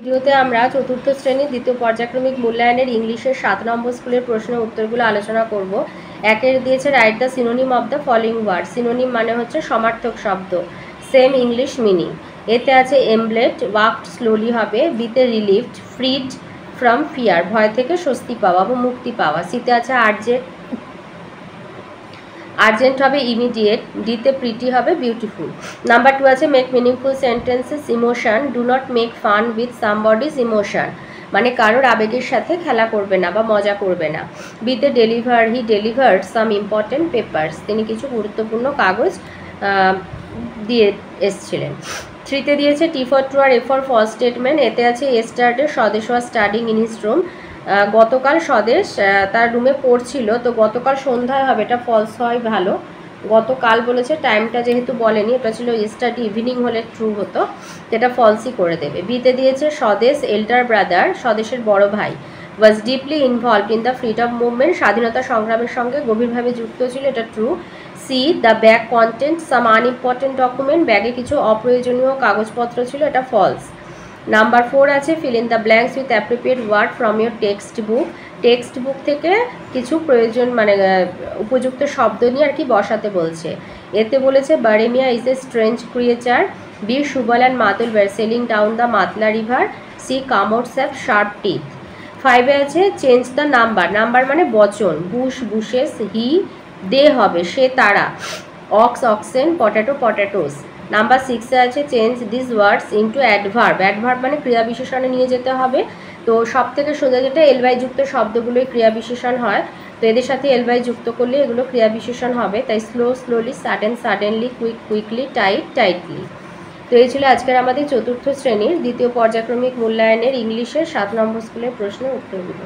ভিডিওতে আমরা চতুর্থ শ্রেণীর দ্বিতীয় পর্যায়ক্রমিক মূল্যায়নের ইংলিশের 7 নম্বর স্কুলের প্রশ্নের উত্তরগুলো আলোচনা করব। একের দিয়েছে write the synonym of the following word. Synonym মানে হচ্ছে সমার্থক শব্দ, সেম ইংলিশ মিনিং। এতে আছে এমব্লেড, ওয়াকড স্লোলি হবে। বিতে রিলিভড, ফ্রিড ফ্রম ফিয়ার, ভয় থেকে স্বস্তি পাওয়া বা মুক্তি পাওয়া। সিতে আছে আর্জেন্ট হবে ইমিডিয়েট। ডিতে প্রিটি হবে বিউটিফুল। নাম্বার 2 আছে make meaningful sentences emotion, do not make fun with somebody's emotion, মানে কারোর আবেগের সাথে খেলা করবে না বা মজা করবে না। বিতে deliver, he delivered some important papers, তিনি কিছু গুরুত্বপূর্ণ কাগজ দিয়ে এসছিলেন। থ্রিতে দিয়েছে টি ফর ট্রু আর এ ফর ফলস স্টেটমেন্ট। এতে আছে yesterday Swadesh was studying in his room, গতকাল স্বদেশ তার রুমে পড়ছিল, তো গতকাল সন্ধ্যায় হবে, এটা ফলস হয় ভালো। গতকাল বলেছে, টাইমটা যেহেতু বলেনি, এটা ছিল ইস্টারডে ইভিনিং হলে ট্রু হতো, যেটা ফলসই করে দেবে। বিতে দিয়েছে স্বদেশ এল্ডার ব্রাদার, স্বদেশের বড় ভাই, was deeply involved in the freedom movement, স্বাধীনতা সংগ্রামের সঙ্গে গভীরভাবে যুক্ত ছিল, এটা true. C the bag content some unimportant document, ব্যাগে কিছু অপ্রয়োজনীয় কাগজপত্র ছিল, এটা ফলস। নাম্বার 4 আছে fill in the blanks with appropriate word from your textbook. Textbook থেকে কিছু প্রয়োজন মানে উপযুক্ত শব্দ নিয়ে আর কি বসাতে বলছে। এতে বলেছে বারেমিয়া is a strange creature. B Subal and Matul were sailing down the Matla river. C কামোটস হ্যাভ শার্প টিথ। 5-এ আছে চেঞ্জ দ্য নাম্বার, নাম্বার মানে বচন, বুশ বুশেস, হি দে হবে, সে তারা, ox oxen, potato potatoes. Number 6-এ আছে change this words into adverb, adverb মানে ক্রিয়া বিশেষণে নিয়ে যেতে হবে। তো সব থেকে সোজা যেটা এলবাই যুক্ত শব্দগুলোই ক্রিয়া বিশেষণ হয়, তো এদের সাথে এলবাই যুক্ত করলে এগুলো ক্রিয়া বিশেষণ হবে। তাই slow slowly, sudden suddenly, quick quickly, tight tightly. তো এই ছিল আজকের আমাদের চতুর্থ শ্রেণীর দ্বিতীয় পর্যায়ক্রমিক মূল্যায়নের ইংলিশের 7 নম্বর স্কুলের প্রশ্নের উত্তরগুলো।